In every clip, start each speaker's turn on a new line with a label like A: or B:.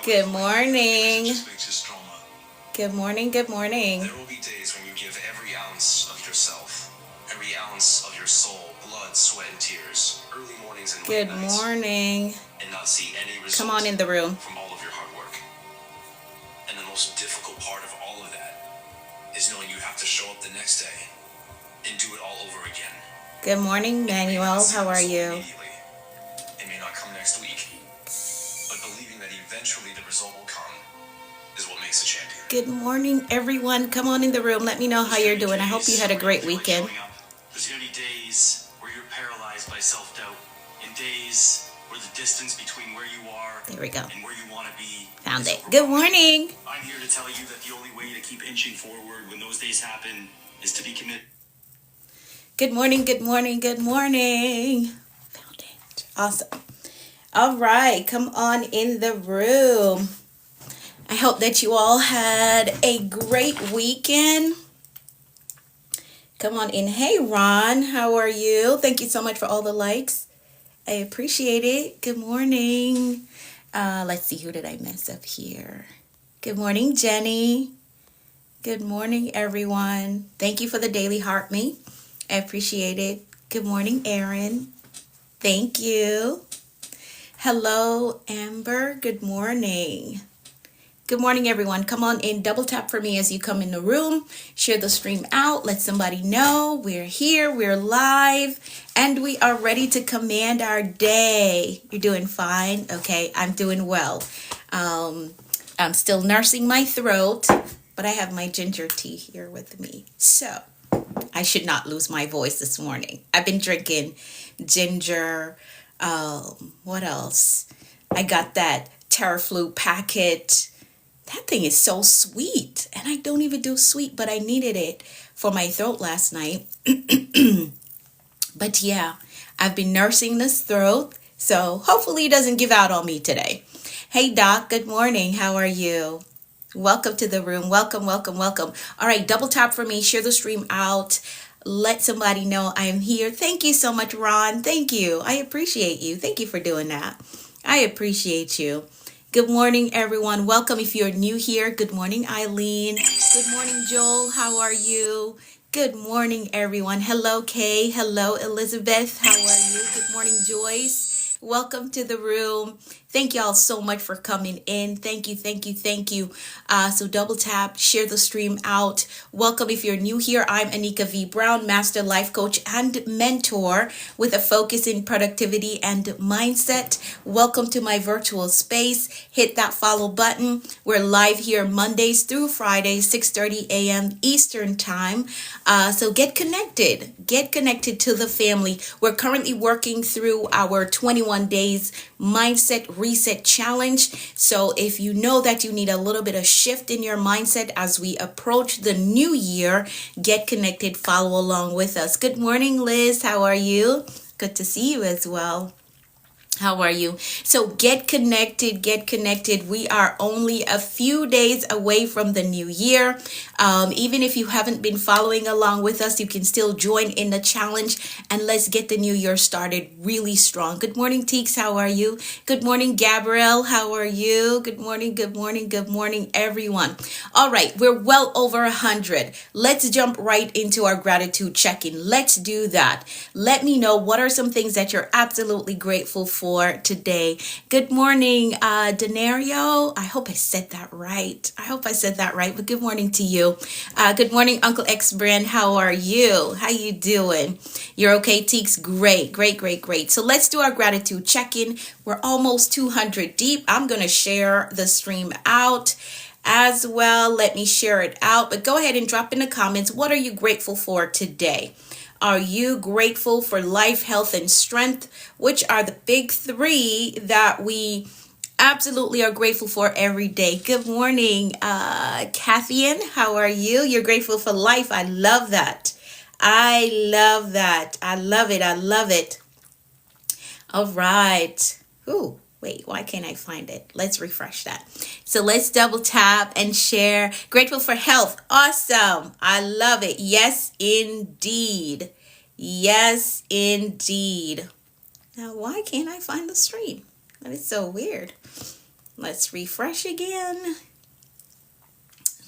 A: Good morning. Good morning. Good morning.
B: There will be days when you give every ounce of yourself, every ounce of your soul, blood, sweat, and tears, early mornings and late
A: Good
B: nights,
A: morning.
B: and not see any result
A: Come on in the room.
B: from all of your hard work. And the most difficult part of all of that is knowing you have to show up the next day and do it all over again.
A: Good morning, Manuel. How are you?
B: Immediately. It may not come next week, but believing that eventually the result will come is what makes a champion.
A: Good morning, everyone. Come on in the room. Let me know how you're doing. I hope you had a great weekend.
B: There's going to be days where you're paralyzed by self-doubt, and days where the distance between where you are
A: There we go.
B: and where you want to be.
A: Found it. Good morning.
B: I'm here to tell you that the only way to keep inching forward when those days happen is to be committed.
A: Good morning. Good morning. Good morning. Found it. Awesome. All right. Come on in the room. I hope that you all had a great weekend. Come on in. Hey, Ron, how are you? Thank you so much for all the likes. I appreciate it. Good morning. Let's see, who did I mess up here? Good morning, Jenny. Good morning, everyone. Thank you for the daily heart me. I appreciate it. Good morning, Erin. Thank you. Hello, Amber. Good morning. Good morning, everyone. Come on in, double tap for me as you come in the room. Share the stream out. Let somebody know we're here, we're live, and we are ready to command our day. You're doing fine? Okay, I'm doing well. I'm still nursing my throat, but I have my ginger tea here with me. So I should not lose my voice this morning. I've been drinking ginger. What else? I got that Terraflu packet. That thing is so sweet, and I don't even do sweet, but I needed it for my throat last night. But yeah, I've been nursing this throat, so hopefully it doesn't give out on me today. Hey, Doc, good morning. How are you? Welcome to the room. Welcome, welcome, welcome. All right, double tap for me. Share the stream out. Let somebody know I am here. Thank you so much, Ron. Thank you. I appreciate you. Thank you for doing that. I appreciate you. Good morning, everyone. Welcome if you're new here. Good morning, Eileen. Good morning, Joel. How are you? Good morning, everyone. Hello, Kay. Hello, Elizabeth. How are you? Good morning, Joyce. Welcome to the room. Thank y'all so much for coming in. Thank you, thank you, thank you. So double tap, share the stream out. Welcome if you're new here. I'm Anika V. Brown, Master Life Coach and Mentor with a focus in productivity and mindset. Welcome to my virtual space. Hit that follow button. We're live here Mondays through Fridays, 6:30 a.m. Eastern Time. So get connected. Get connected to the family. We're currently working through our 21 days mindset reset challenge. So if you know that you need a little bit of shift in your mindset as we approach the new year, get connected, follow along with us. Good morning, Liz. How are you? Good to see you as well. How are you? So get connected, get connected. We are only a few days away from the new year. Even if you haven't been following along with us, you can still join in the challenge and let's get the new year started really strong. Good morning, Teeks. How are you? Good morning, Gabrielle. How are you? Good morning, good morning, good morning, everyone. All right, we're well over 100. Let's jump right into our gratitude check-in. Let's do that. Let me know what are some things that you're absolutely grateful for today. Good morning, Denario. I hope I said that right. But good morning to you. Good morning, Uncle X Brand. How are you? How you doing? You're okay, Teeks? Great, great, great, great. So let's do our gratitude check-in. We're almost 200 deep. I'm going to share the stream out as well. Let me share it out. But go ahead and drop in the comments. What are you grateful for today? Are you grateful for life, health, and strength, which are the big three that we absolutely are grateful for every day? Good morning, Kathian. How are you? You're grateful for life. I love that. I love that. I love it. I love it. All right. Ooh. Wait, why can't I find it? Let's refresh that. So let's double tap and share. Grateful for health. Awesome. I love it. Yes, indeed. Yes, indeed. Now, why can't I find the stream? That is so weird. Let's refresh again.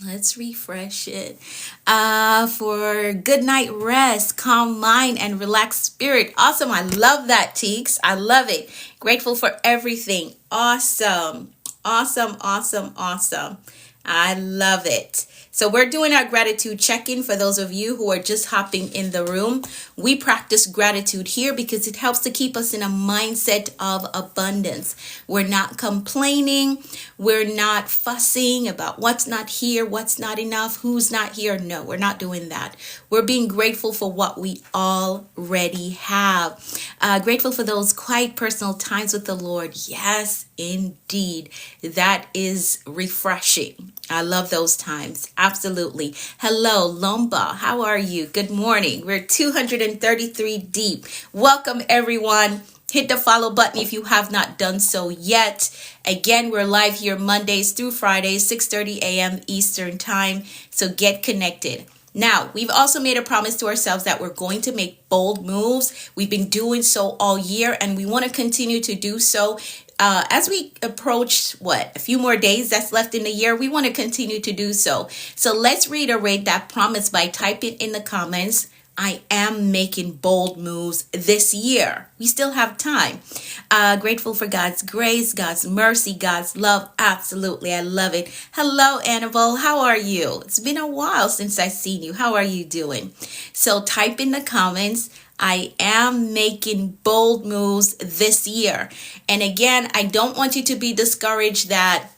A: Let's refresh it. For good night rest, calm mind, and relaxed spirit. Awesome. I love that, Teeks. I love it. Grateful for everything. Awesome. Awesome, awesome, awesome. I love it. So we're doing our gratitude check-in for those of you who are just hopping in the room. We practice gratitude here because it helps to keep us in a mindset of abundance. We're not complaining. We're not fussing about what's not here, what's not enough, who's not here. No, we're not doing that. We're being grateful for what we already have. Grateful for those quiet personal times with the Lord. Yes, indeed. That is refreshing. I love those times. Absolutely. Hello, Lomba. How are you? Good morning. We're 233 deep. Welcome, everyone. Hit the follow button if you have not done so yet. Again, we're live here Mondays through Fridays, 6:30 a.m. Eastern Time. So get connected. Now, we've also made a promise to ourselves that we're going to make bold moves. We've been doing so all year, and we want to continue to do so. As we approach a few more days that's left in the year, we want to continue to do so. So let's reiterate that promise by typing in the comments, I am making bold moves this year. We still have time. Grateful for God's grace, God's mercy, God's love. Absolutely. I love it. Hello, Annabelle. How are you? It's been a while since I've seen you. How are you doing? So type in the comments, I am making bold moves this year. And again, I don't want you to be discouraged that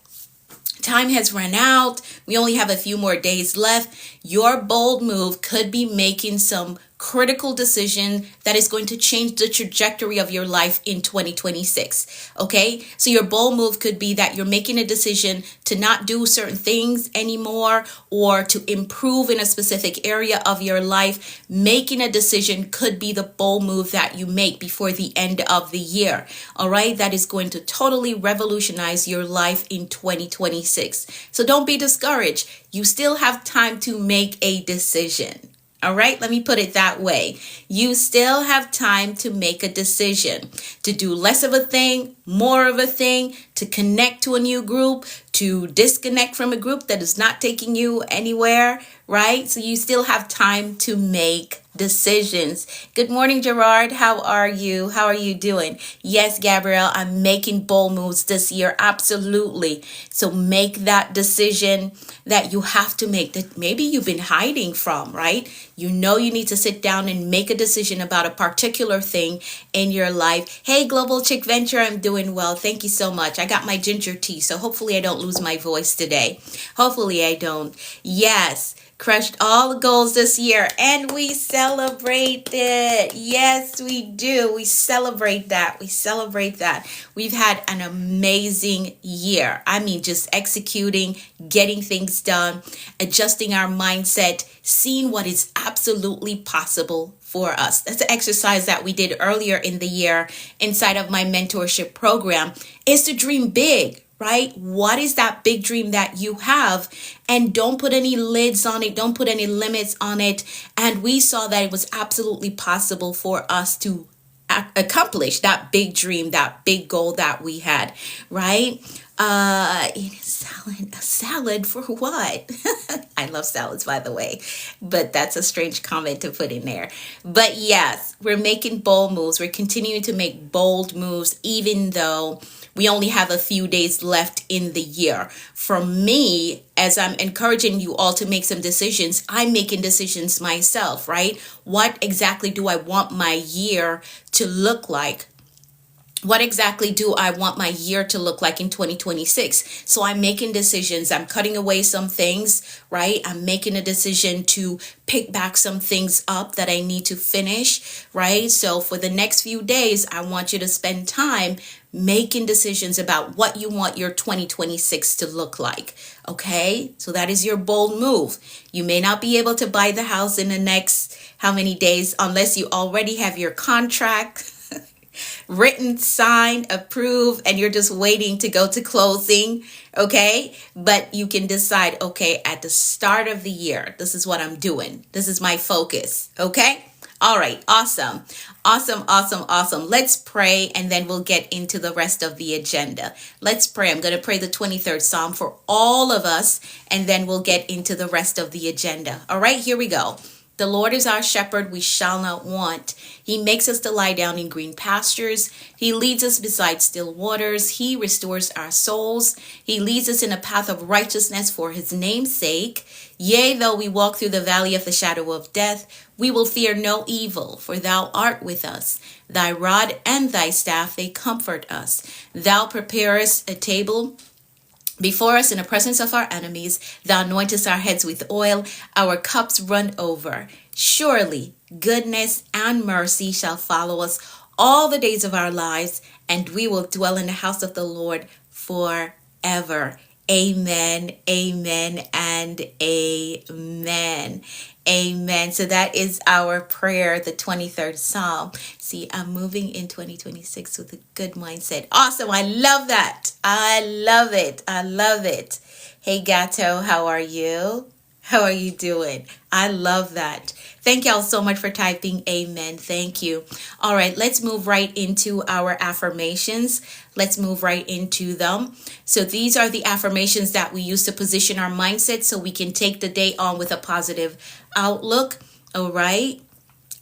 A: time has run out. We only have a few more days left. Your bold move could be making some critical decision that is going to change the trajectory of your life in 2026. Okay? So your bold move could be that you're making a decision to not do certain things anymore or to improve in a specific area of your life. Making a decision could be the bold move that you make before the end of the year. All right? That is going to totally revolutionize your life in 2026. So don't be discouraged. You still have time to make a decision. All right, let me put it that way. You still have time to make a decision, to do less of a thing, more of a thing, to connect to a new group, to disconnect from a group that is not taking you anywhere, right? So you still have time to make decisions. Good morning, Gerard. How are you? How are you doing? Yes, Gabrielle, I'm making bold moves this year. Absolutely. So make that decision that you have to make that maybe you've been hiding from, right? You know you need to sit down and make a decision about a particular thing in your life. Hey, Global Chick Venture, I'm doing well. Thank you so much. I got my ginger tea, so hopefully I don't lose my voice today. Hopefully I don't. Yes. Crushed all the goals this year and we celebrate it. Yes, we do. We celebrate that. We celebrate that. We've had an amazing year. I mean, just executing, getting things done, adjusting our mindset, seeing what is absolutely possible for us. That's an exercise that we did earlier in the year inside of my mentorship program, is to dream big. Right? What is that big dream that you have? And don't put any lids on it. Don't put any limits on it. And we saw that it was absolutely possible for us to accomplish that big dream, that big goal that we had, right? Eating salad. A salad for what? I love salads, by the way, but that's a strange comment to put in there. But yes, we're making bold moves. We're continuing to make bold moves, even though we only have a few days left in the year. For me, as I'm encouraging you all to make some decisions, I'm making decisions myself, right? What exactly do I want my year to look like? What exactly do I want my year to look like in 2026? So I'm making decisions. I'm cutting away some things, right? I'm making a decision to pick back some things up that I need to finish, right? So for the next few days, I want you to spend time making decisions about what you want your 2026 to look like. Okay? So that is your bold move. You may not be able to buy the house in the next how many days unless you already have your contract written, signed, approved, and you're just waiting to go to closing, okay? But you can decide, okay, at the start of the year, this is what I'm doing. This is my focus, okay? All right, awesome. Awesome, awesome, awesome. Let's pray and then we'll get into the rest of the agenda. Let's pray. I'm going to pray the 23rd Psalm for all of us and then we'll get into the rest of the agenda. All right, here we go. The Lord is our shepherd, we shall not want. He makes us to lie down in green pastures. He leads us beside still waters. He restores our souls. He leads us in a path of righteousness for his name's sake. Yea, though we walk through the valley of the shadow of death, we will fear no evil, for thou art with us. Thy rod and thy staff, they comfort us. Thou preparest a table before us in the presence of our enemies. Thou anointest our heads with oil, our cups run over. Surely goodness and mercy shall follow us all the days of our lives, and we will dwell in the house of the Lord forever. Amen, amen, and amen. Amen. So that is our prayer, the 23rd Psalm. See, I'm moving in 2026 with a good mindset. Awesome. I love that. I love it. I love it. Hey, Gato, how are you? How are you doing? I love that. Thank y'all so much for typing amen. Thank you. All right, let's move right into our affirmations. Let's move right into them. So these are the affirmations that we use to position our mindset so we can take the day on with a positive outlook. All right.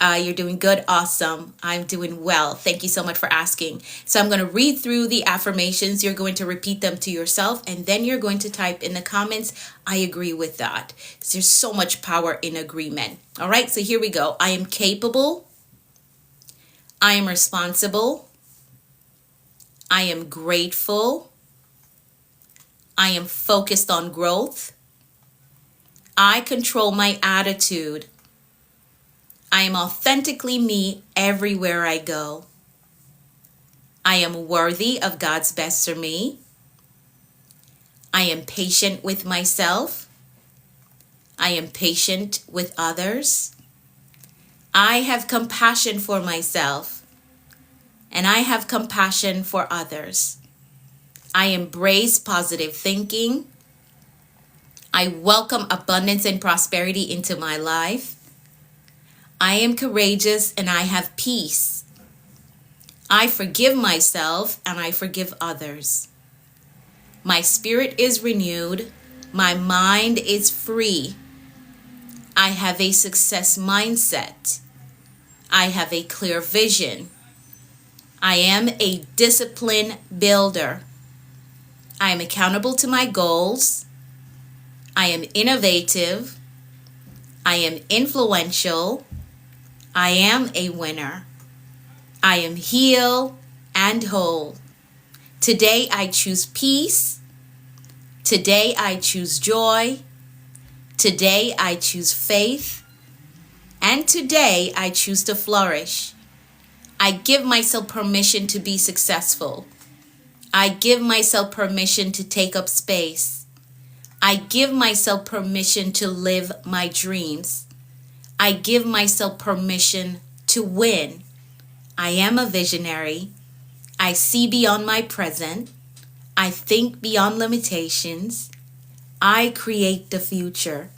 A: You're doing good. Awesome. I'm doing well. Thank you so much for asking. So I'm going to read through the affirmations. You're going to repeat them to yourself, and then you're going to type in the comments, I agree with that. There's so much power in agreement. All right. So here we go. I am capable. I am responsible. I am grateful. I am focused on growth. I control my attitude. I am authentically me everywhere I go. I am worthy of God's best for me. I am patient with myself. I am patient with others. I have compassion for myself, and I have compassion for others. I embrace positive thinking. I welcome abundance and prosperity into my life. I am courageous and I have peace. I forgive myself and I forgive others. My spirit is renewed. My mind is free. I have a success mindset. I have a clear vision. I am a discipline builder. I am accountable to my goals. I am innovative. I am influential. I am a winner. I am healed and whole. Today I choose peace. Today I choose joy. Today I choose faith. And today I choose to flourish. I give myself permission to be successful. I give myself permission to take up space. I give myself permission to live my dreams. I give myself permission to win. I am a visionary. I see beyond my present. I think beyond limitations. I create the future.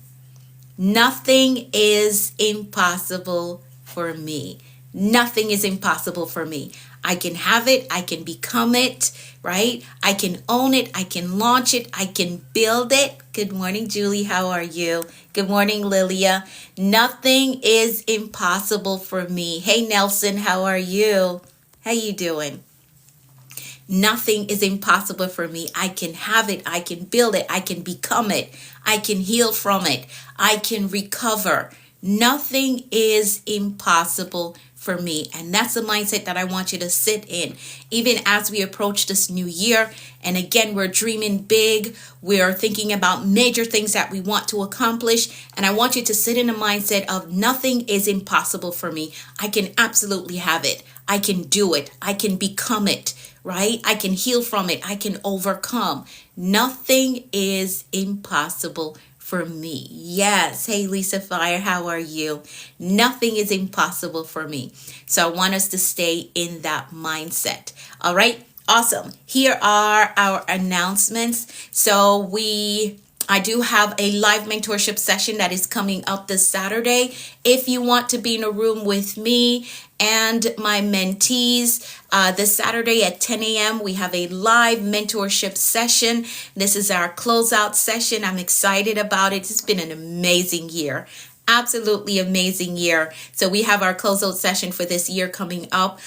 A: Nothing is impossible for me. Nothing is impossible for me. I can have it. I can become it, right? I can own it. I can launch it. I can build it. Good morning, Julie. How are you? Good morning, Lilia. Nothing is impossible for me. Hey, Nelson. How are you? How you doing? Nothing is impossible for me. I can have it. I can build it. I can become it. I can heal from it. I can recover. Nothing is impossible for me. And that's the mindset that I want you to sit in, even as we approach this new year. And again, we're dreaming big. We're thinking about major things that we want to accomplish. And I want you to sit in a mindset of nothing is impossible for me. I can absolutely have it. I can do it. I can become it, right? I can heal from it. I can overcome. Nothing is impossible for me. Yes. Hey, Lisa Fire, how are you? Nothing is impossible for me. So I want us to stay in that mindset. All right. Awesome. Here are our announcements. So we I do have a live mentorship session that is coming up this Saturday. If you want to be in a room with me and my mentees, this Saturday at 10 a.m., we have a live mentorship session. This is our closeout session. I'm excited about it. It's been an amazing year. Absolutely amazing year. So we have our closeout session for this year coming up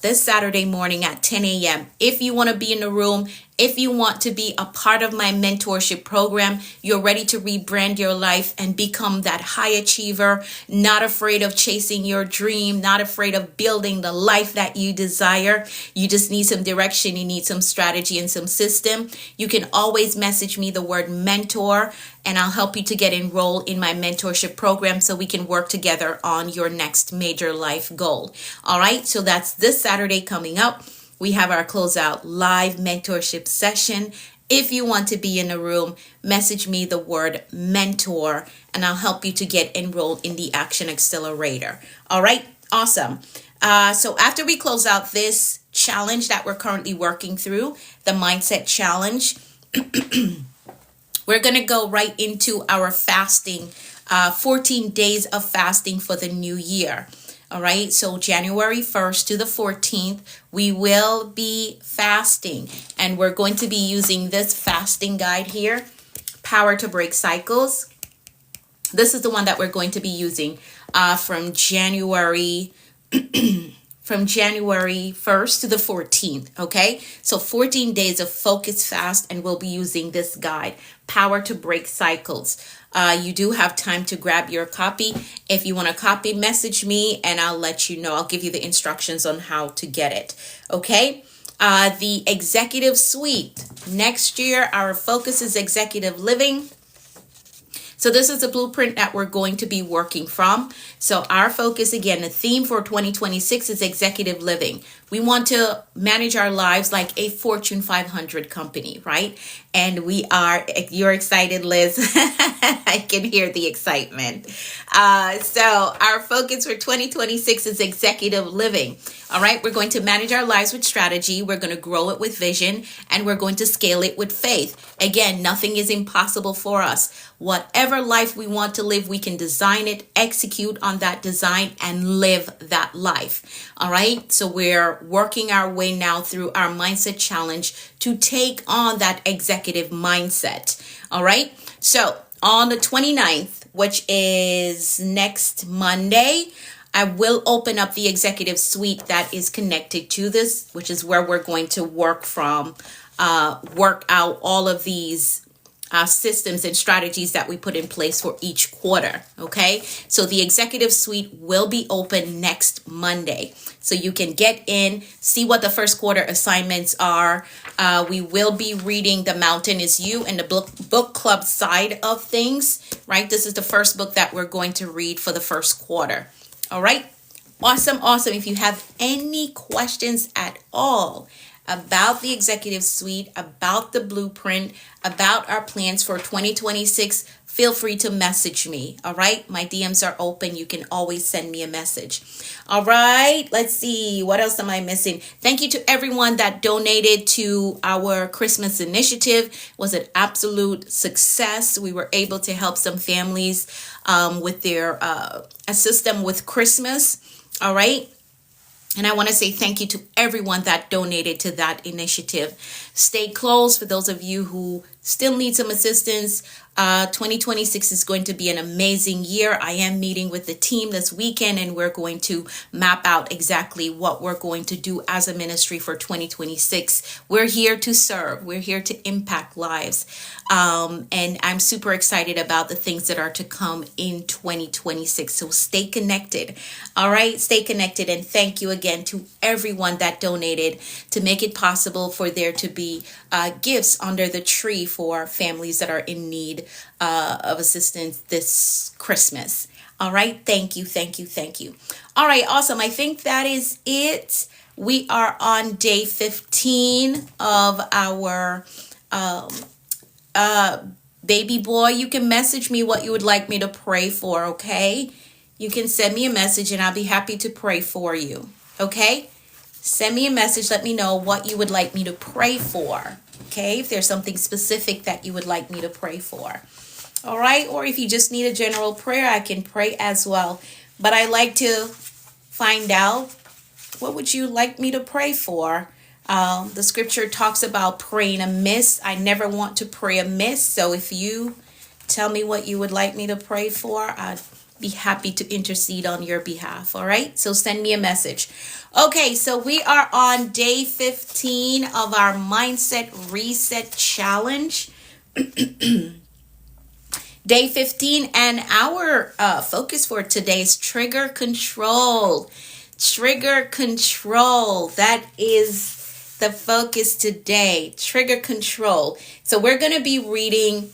A: this Saturday morning at 10 a.m. If you want to be in the room, if you want to be a part of my mentorship program, you're ready to rebrand your life and become that high achiever, not afraid of chasing your dream, not afraid of building the life that you desire. You just need some direction. You need some strategy and some system. You can always message me the word mentor, and I'll help you to get enrolled in my mentorship program so we can work together on your next major life goal. All right, so that's this Saturday coming up. We have our closeout live mentorship session. If you want to be in the room, message me the word mentor, and I'll help you to get enrolled in the Action Accelerator. All right, awesome. So after we close out this challenge that we're currently working through, the Mindset Challenge, we're going to go right into our fasting, 14 days of fasting for the new year. All right, so January 1st to the 14th, we will be fasting, and we're going to be using this fasting guide here, Power to Break Cycles. This is the one that we're going to be using from January 1st to the 14th, okay? So 14 days of focused fast, and we'll be using this guide, Power to Break Cycles. You do have time to grab your copy. If you want a copy, message me and I'll let you know. I'll give you the instructions on how to get it, okay? The Executive Suite. Next year, our focus is executive living. So this is a blueprint that we're going to be working from. So our focus, again, the theme for 2026 is executive living. We want to manage our lives like a Fortune 500 company, right? And we are, you're excited, Liz. I can hear the excitement. So our focus for 2026 is executive living. All right, we're going to manage our lives with strategy. We're going to grow it with vision, and we're going to scale it with faith. Again, nothing is impossible for us. Whatever life we want to live, we can design it, execute on that design, and live that life. All right, so we're working our way now through our mindset challenge to take on that executive mindset. All right, so on the 29th, which is next Monday, I will open up the executive suite that is connected to this, which is where we're going to work out all of these systems and strategies that we put in place for each quarter. Okay, so the executive suite will be open next Monday. So you can get in, see what the first quarter assignments are. We will be reading The Mountain Is You and the book club side of things, right? This is the first book that we're going to read for the first quarter. All right. Awesome. If you have any questions at all about the executive suite, about the blueprint, about our plans for 2026, feel free to message me. All right. My DMs are open. You can always send me a message. All right. Let's see. What else am I missing? Thank you to everyone that donated to our Christmas initiative. It was an absolute success. We were able to help some families with their assist them with Christmas. All right. And I want to say thank you to everyone that donated to that initiative. Stay close for those of you who still need some assistance. 2026 is going to be an amazing year. I am meeting with the team this weekend, and we're going to map out exactly what we're going to do as a ministry for 2026. We're here to serve. We're here to impact lives. And I'm super excited about the things that are to come in 2026. So stay connected. All right, stay connected. And thank you again to everyone that donated to make it possible for there to be gifts under the tree for families that are in need of assistance this Christmas. All right. Thank you. All right. Awesome. I think that is it. We are on day 15 of our baby boy. You can message me what you would like me to pray for. Okay. You can send me a message and I'll be happy to pray for you. Okay. Send me a message. Let me know what you would like me to pray for. Okay, if there's something specific that you would like me to pray for. All right, or if you just need a general prayer, I can pray as well. But I like to find out, what would you like me to pray for? The scripture talks about praying amiss. I never want to pray amiss. So if you tell me what you would like me to pray for, I'd be happy to intercede on your behalf. All right, so send me a message. Okay, so we are on day 15 of our Mindset Reset Challenge. Day 15, and our focus for today is trigger control. Trigger control. That is the focus today. Trigger control. So we're going to be reading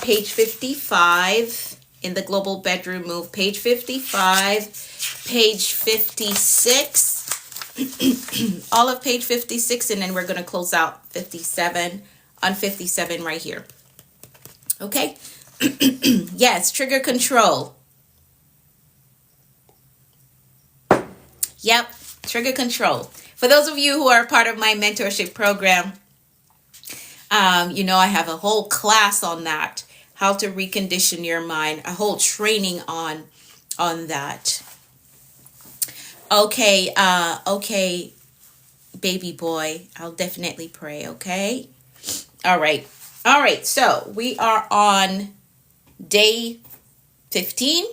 A: page 55 in the Global Bedroom Move. Page 55, page 56, all of page 56, and then we're going to close out 57 on 57 right here. Okay? Yes, trigger control. Yep, trigger control. For those of you who are part of my mentorship program, you know I have a whole class on that, how to recondition your mind, a whole training on that. Okay, okay, baby boy, I'll definitely pray, okay? All right, so we are on day 15,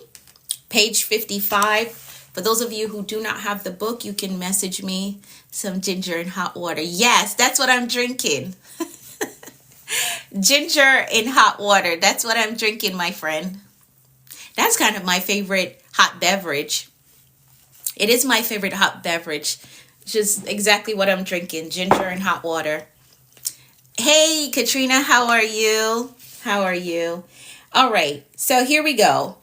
A: page 55. For those of you who do not have the book, you can message me some ginger and hot water. Yes, that's what I'm drinking. Ginger in hot water. That's what I'm drinking, my friend. That's kind of my favorite hot beverage. It is my favorite hot beverage. Just exactly what I'm drinking. Ginger and hot water. Hey, Katrina, how are you? How are you? All right, so here we go.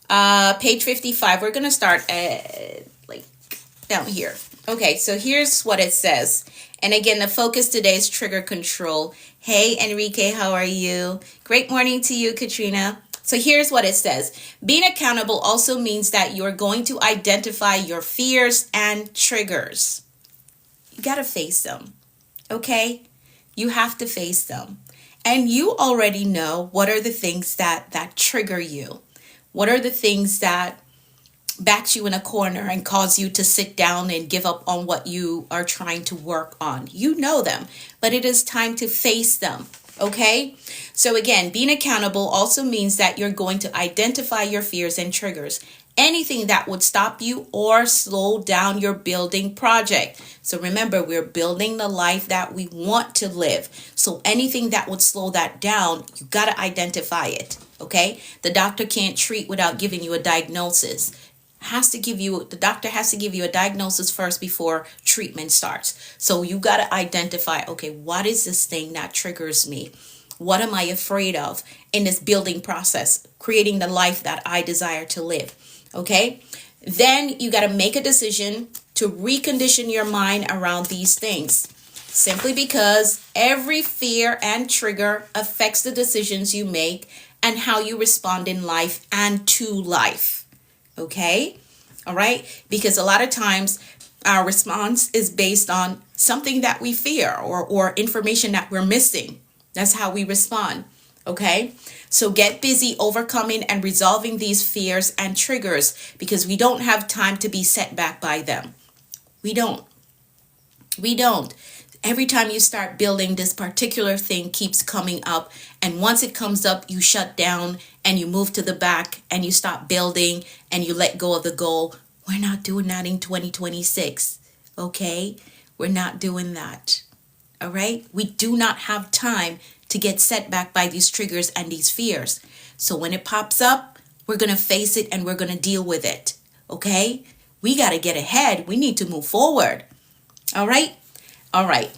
A: Page 55. We're going to start like down here. Okay, so here's what it says. And again, the focus today is trigger control. Hey, Enrique, how are you? Great morning to you, Katrina. So here's what it says. Being accountable also means that you're going to identify your fears and triggers. You got to face them, okay? You have to face them. And you already know what are the things that trigger you. What are the things that backs you in a corner and cause you to sit down and give up on what you are trying to work on? You know them, but it is time to face them, okay? So again, being accountable also means that you're going to identify your fears and triggers. Anything that would stop you or slow down your building project. So remember, we're building the life that we want to live. So anything that would slow that down, you got to identify it, okay? The doctor can't treat without giving you a diagnosis. The doctor has to give you a diagnosis first before treatment starts. So you got to identify, okay, what is this thing that triggers me? What am I afraid of in this building process, creating the life that I desire to live? Okay, then you got to make a decision to recondition your mind around these things, simply because every fear and trigger affects the decisions you make and how you respond in life and to life. Okay, all right, because a lot of times our response is based on something that we fear or information that we're missing. That's how we respond. Okay, so get busy overcoming and resolving these fears and triggers, because we don't have time to be set back by them. We don't. Every time you start building, this particular thing keeps coming up. And once it comes up, you shut down and you move to the back and you stop building and you let go of the goal. We're not doing that in 2026. Okay, we're not doing that. All right, we do not have time to get set back by these triggers and these fears. So when it pops up, we're going to face it and we're going to deal with it. Okay? We got to get ahead. We need to move forward. All right? All right.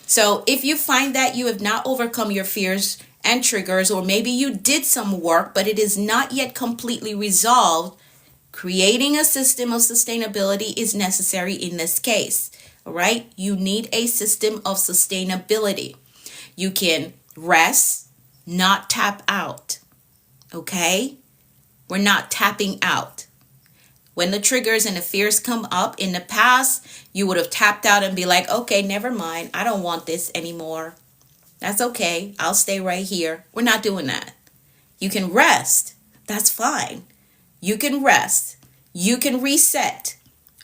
A: So if you find that you have not overcome your fears and triggers, or maybe you did some work, but it is not yet completely resolved, creating a system of sustainability is necessary in this case. All right? You need a system of sustainability. You can rest, not tap out. Okay? We're not tapping out. When the triggers and the fears come up in the past, you would have tapped out and be like, okay, never mind. I don't want this anymore. That's okay. I'll stay right here. We're not doing that. You can rest. That's fine. You can rest. You can reset.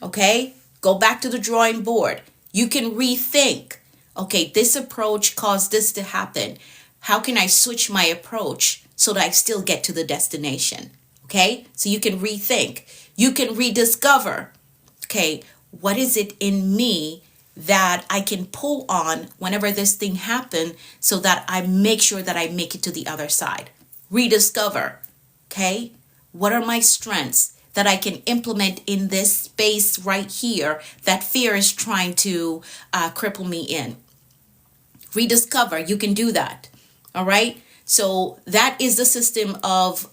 A: Okay? Go back to the drawing board. You can rethink. Okay, this approach caused this to happen. How can I switch my approach so that I still get to the destination? Okay? So you can rethink. You can rediscover. Okay, what is it in me that I can pull on whenever this thing happens so that I make sure that I make it to the other side? Rediscover. Okay? What are my strengths that I can implement in this space right here that fear is trying to cripple me in? Rediscover. You can do that. All right. So that is the system of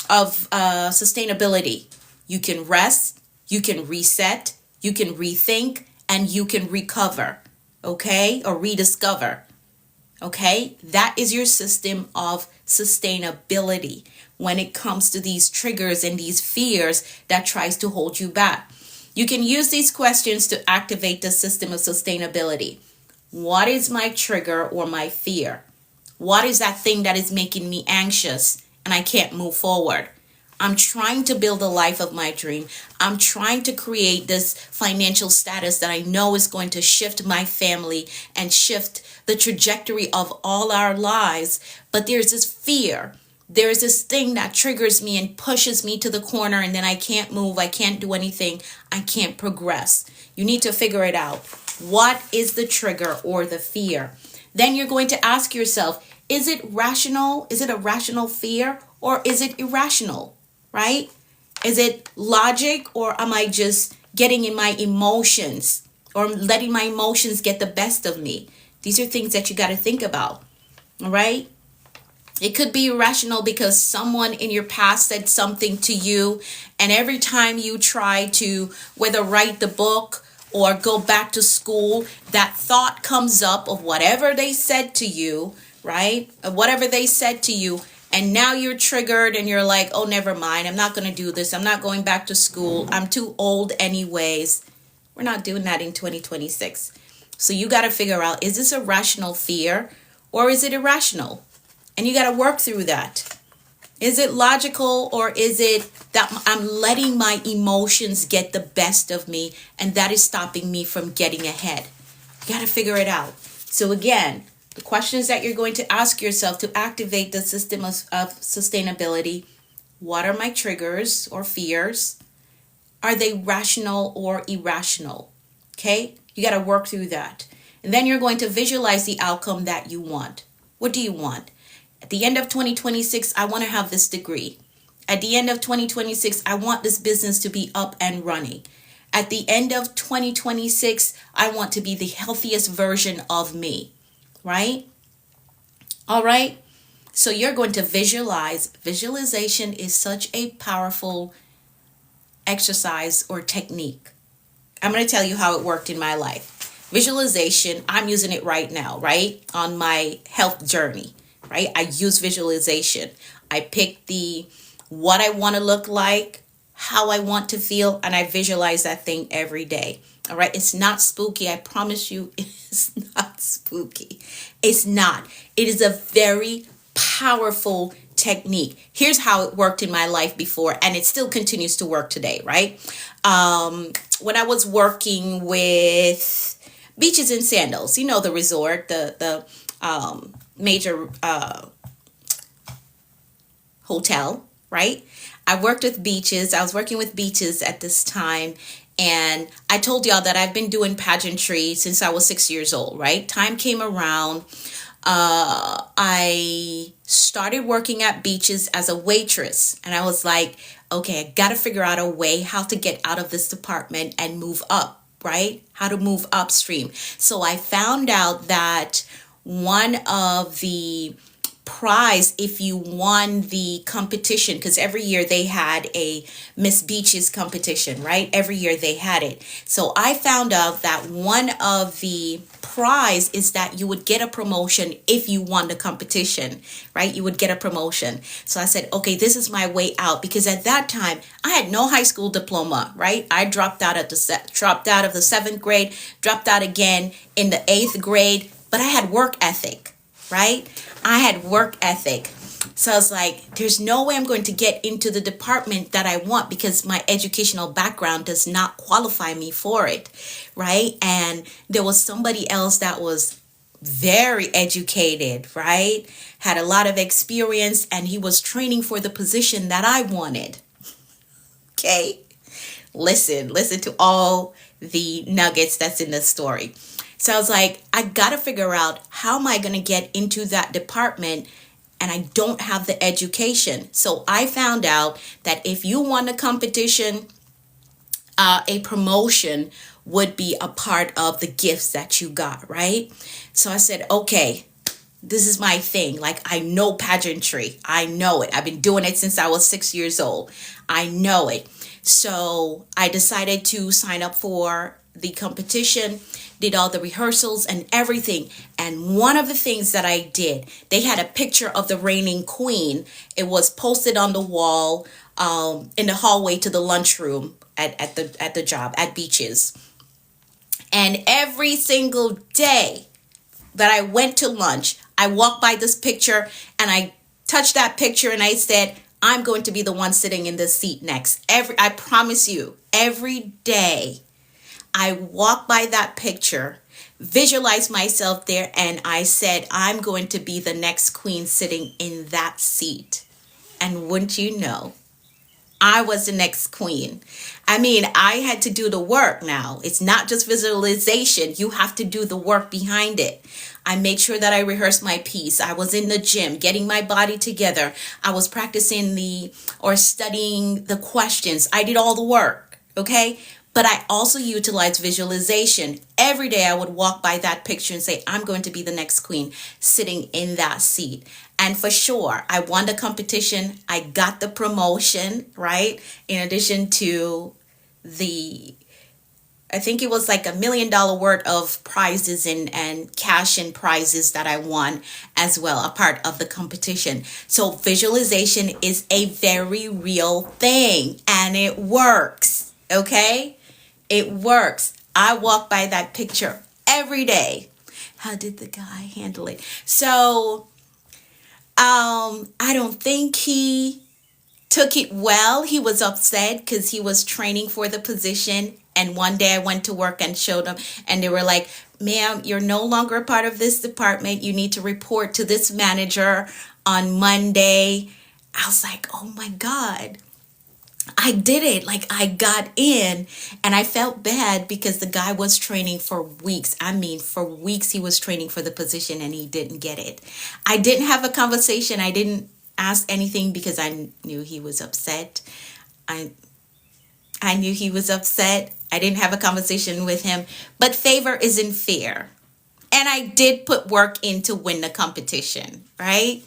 A: sustainability. You can rest. You can reset. You can rethink, and you can recover. Okay, or rediscover. Okay, that is your system of sustainability when it comes to these triggers and these fears that tries to hold you back. You can use these questions to activate the system of sustainability. What is my trigger or my fear? What is that thing that is making me anxious and I can't move forward? I'm trying to build the life of my dream. I'm trying to create this financial status that I know is going to shift my family and shift the trajectory of all our lives. But there's this fear. There's this thing that triggers me and pushes me to the corner, and then I can't move. I can't do anything. I can't progress. You need to figure it out. What is the trigger or the fear? Then you're going to ask yourself, is it rational? Is it a rational fear, or is it irrational? Right? Is it logic, or am I just getting in my emotions or letting my emotions get the best of me? These are things that you got to think about. All right? It could be irrational because someone in your past said something to you, and every time you try to whether write the book or go back to school, that thought comes up of whatever they said to you, right? Of whatever they said to you. And now you're triggered and you're like, oh, never mind. I'm not going to do this. I'm not going back to school. I'm too old anyways. We're not doing that in 2026. So you got to figure out, is this a rational fear or is it irrational? And you got to work through that. Is it logical, or is it that I'm letting my emotions get the best of me and that is stopping me from getting ahead? You got to figure it out. So again, the questions that you're going to ask yourself to activate the system of sustainability. What are my triggers or fears? Are they rational or irrational? Okay, you got to work through that. And then you're going to visualize the outcome that you want. What do you want? At the end of 2026, I want to have this degree. At the end of 2026, I want this business to be up and running. At the end of 2026, I want to be the healthiest version of me. Right? All right. So you're going to visualize. Visualization is such a powerful exercise or technique. I'm going to tell you how it worked in my life. Visualization, I'm using it right now, right? On my health journey, right? I use visualization. I pick what I want to look like, how I want to feel, and I visualize that thing every day. All right. It's not spooky. I promise you, it's not spooky. It's not. It is a very powerful technique. Here's how it worked in my life before, and it still continues to work today, right? When I was working with Beaches and Sandals, you know, the resort, the major hotel, right? I worked with Beaches. I was working with Beaches at this time. And I told y'all that I've been doing pageantry since I was 6 years old, right? Time came around. I started working at Beaches as a waitress. And I was like, okay, I got to figure out a way how to get out of this department and move up, right? How to move upstream. So I found out that one of the prize if you won the competition, because every year they had a Miss Beaches competition, right? Every year they had it. So I found out that one of the prize is that you would get a promotion if you won the competition, right? You would get a promotion. So I said, okay, this is my way out, because at that time I had no high school diploma, right? I dropped out of the 7th grade, dropped out again in the 8th grade, but I had work ethic. right? I had work ethic. So I was like, there's no way I'm going to get into the department that I want because my educational background does not qualify me for it, right? And there was somebody else that was very educated, right? Had a lot of experience, and he was training for the position that I wanted. Okay? Listen to all the nuggets that's in the story. So I was like, I got to figure out how am I going to get into that department, and I don't have the education. So I found out that if you won a competition, a promotion would be a part of the gifts that you got, right? So I said, okay, this is my thing. Like, I know pageantry. I know it. I've been doing it since I was 6 years old. I know it. So I decided to sign up for the competition, did all the rehearsals and everything. And one of the things that I did, they had a picture of the reigning queen. It was posted on the wall in the hallway to the lunchroom at the job at Beaches. And every single day that I went to lunch, I walked by this picture and I touched that picture and I said, I'm going to be the one sitting in this seat next. I promise you, every day I walked by that picture, visualized myself there, and I said, I'm going to be the next queen sitting in that seat. And wouldn't you know, I was the next queen. I mean, I had to do the work now. It's not just visualization. You have to do the work behind it. I made sure that I rehearsed my piece. I was in the gym, getting my body together. I was practicing studying the questions. I did all the work, okay? But I also utilized visualization. Every day I would walk by that picture and say, I'm going to be the next queen sitting in that seat. And for sure, I won the competition. I got the promotion, right? In addition to I think it was like $1 million worth of prizes and cash and prizes that I won as well, a part of the competition. So visualization is a very real thing, and it works, okay? It works. I walk by that picture every day. How did the guy handle it? So I don't think he took it well. He was upset because he was training for the position. And one day I went to work and showed him, and they were like, ma'am, you're no longer a part of this department. You need to report to this manager on Monday. I was like, oh my God. I did it. Like, I got in, and I felt bad because the guy was training for weeks. I mean, for weeks he was training for the position and he didn't get it. I didn't have a conversation. I didn't ask anything because I knew he was upset. I knew he was upset. I didn't have a conversation with him, but favor isn't fair. And I did put work in to win the competition, right?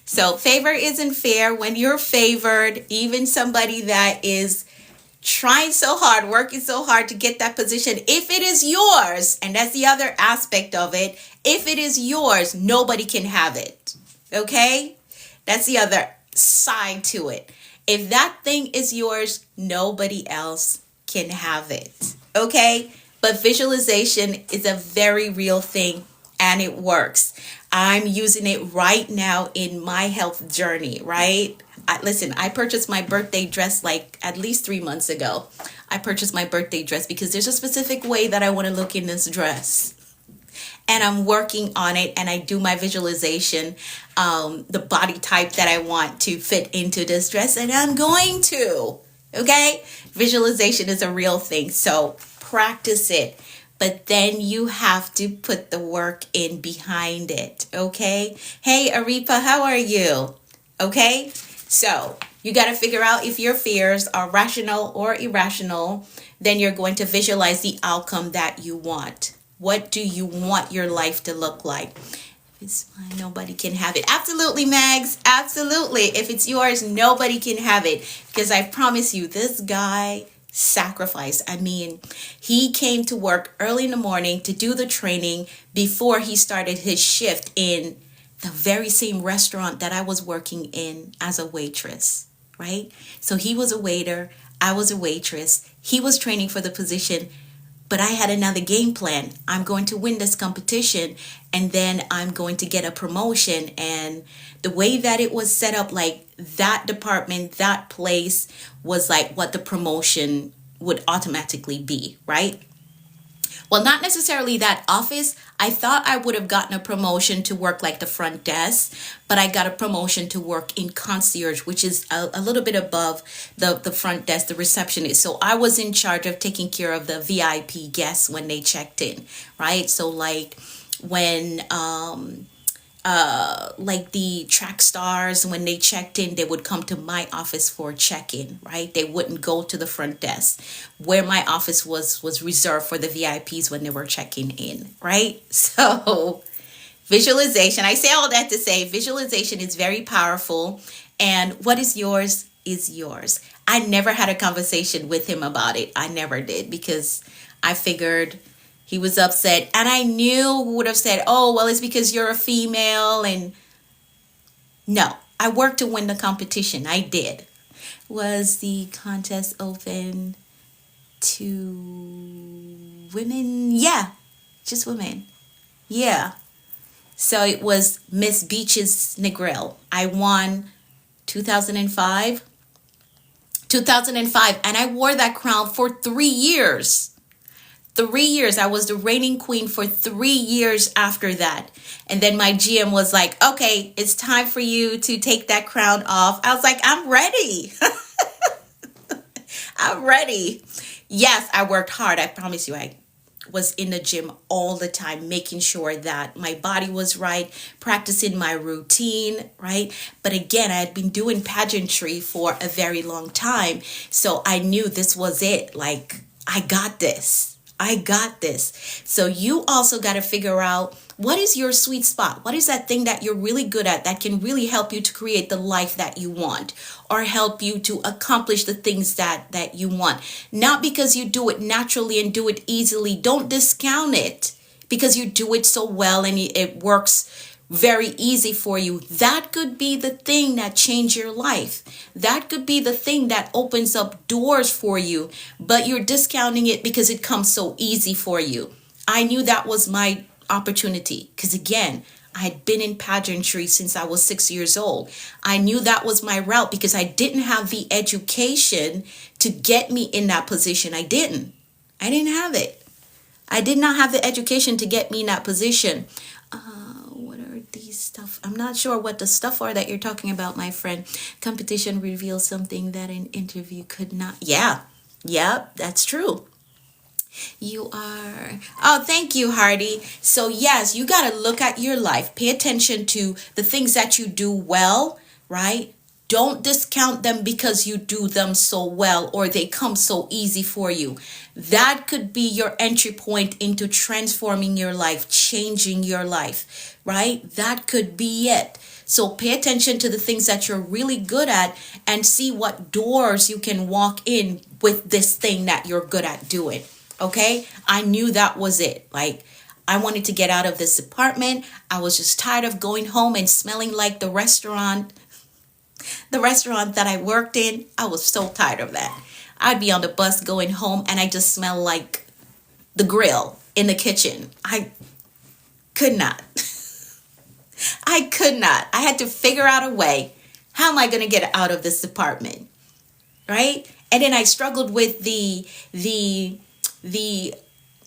A: So favor isn't fair. When you're favored, even somebody that is trying so hard, working so hard to get that position, if it is yours, and that's the other aspect of it, if it is yours, nobody can have it. Okay? That's the other side to it. If that thing is yours, nobody else can have it. Okay? But visualization is a very real thing, and it works. I'm using it right now in my health journey, right? Listen, I purchased my birthday dress like at least 3 months ago. I purchased my birthday dress because there's a specific way that I want to look in this dress. And I'm working on it, and I do my visualization, the body type that I want to fit into this dress, and I'm going to, okay? Visualization is a real thing, so practice it. But then you have to put the work in behind it, okay? Hey, Aripa, how are you? Okay? So you got to figure out if your fears are rational or irrational. Then you're going to visualize the outcome that you want. What do you want your life to look like? If it's mine, nobody can have it. Absolutely, Mags. Absolutely. If it's yours, nobody can have it. Because I promise you, this guy sacrifice. I mean, he came to work early in the morning to do the training before he started his shift in the very same restaurant that I was working in as a waitress, right? So he was a waiter, I was a waitress. He was training for the position, but I had another game plan. I'm going to win this competition, and then I'm going to get a promotion. And the way that it was set up, like that department, that place was like what the promotion would automatically be, right? Well, not necessarily that office. I thought I would have gotten a promotion to work like the front desk, but I got a promotion to work in concierge, which is a little bit above the front desk, the receptionist. So I was in charge of taking care of the VIP guests when they checked in, right? So like when like the track stars, when they checked in, they would come to my office for check-in, right? They wouldn't go to the front desk, where my office was reserved for the VIPs when they were checking in, right? So visualization, I say all that to say visualization is very powerful, and what is yours is yours. I never had a conversation with him about it. I never did, because I figured he was upset, and I knew would have said, oh, well, it's because you're a female. And no, I worked to win the competition. I did. Was the contest open to women? Yeah, just women. Yeah. So it was Miss Beaches Negril. I won 2005. 2005, and I wore that crown for 3 years. 3 years. I was the reigning queen for 3 years after that. And then my GM was like, okay, it's time for you to take that crown off. I was like, I'm ready. I'm ready. Yes, I worked hard. I promise you, I was in the gym all the time, making sure that my body was right, practicing my routine, right? But again, I had been doing pageantry for a very long time. So I knew this was it. Like, I got this. I got this. So you also got to figure out, what is your sweet spot? What is that thing that you're really good at that can really help you to create the life that you want, or help you to accomplish the things that you want? Not because you do it naturally and do it easily. Don't discount it because you do it so well and it works very easy for you. That could be the thing that changed your life. That could be the thing that opens up doors for you, but you're discounting it because it comes so easy for you. I knew that was my opportunity because, again, I had been in pageantry since I was 6 years old. I knew that was my route because I didn't have the education to get me in that position. I didn't have it. I did not have the education to get me in that position. What are these stuff? I'm not sure what the stuff are that you're talking about, my friend. Competition reveals something that an interview could not. Yeah, that's true. You are. Oh, thank you, Hardy. So yes, you got to look at your life. Pay attention to the things that you do well, right? Don't discount them because you do them so well or they come so easy for you. That could be your entry point into transforming your life, changing your life, right? That could be it. So pay attention to the things that you're really good at and see what doors you can walk in with this thing that you're good at doing. Okay? I knew that was it. Like, I wanted to get out of this apartment. I was just tired of going home and smelling like the restaurant that I worked in. I was so tired of that. I'd be on the bus going home and I just smell like the grill in the kitchen. I could not. I could not. I had to figure out a way. How am I going to get out of this apartment? Right? And then I struggled with the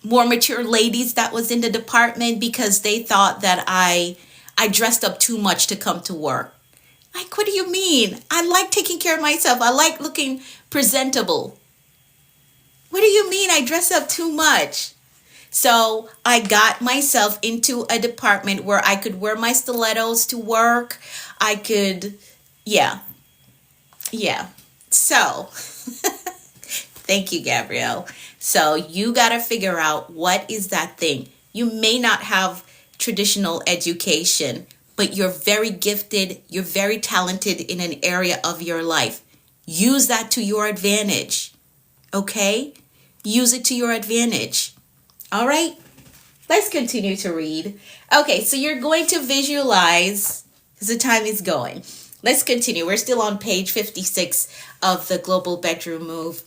A: more mature ladies that was in the department because they thought that I dressed up too much to come to work. Like, what do you mean? I like taking care of myself. I like looking presentable. What do you mean I dress up too much? So I got myself into a department where I could wear my stilettos to work. I could, yeah. So, thank you, Gabrielle. So you got to figure out what is that thing. You may not have traditional education, but you're very gifted, you're very talented in an area of your life. Use that to your advantage, okay? Use it to your advantage, all right? Let's continue to read. Okay, so you're going to visualize, because the time is going. Let's continue. We're still on page 56 of the Global Bedroom Move.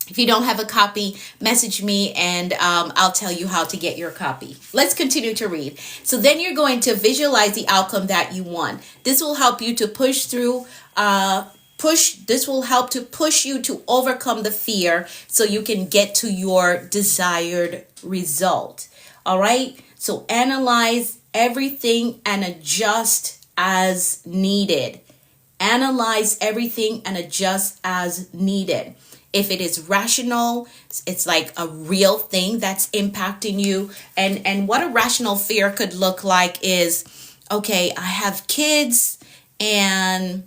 A: If you don't have a copy, message me and I'll tell you how to get your copy. Let's continue to read. So then you're going to visualize the outcome that you want. This will help you to push through, this will help to push you to overcome the fear so you can get to your desired result. All right. So analyze everything and adjust as needed. Analyze everything and adjust as needed. If it is rational, it's like a real thing that's impacting you. And what a rational fear could look like is, okay, I have kids and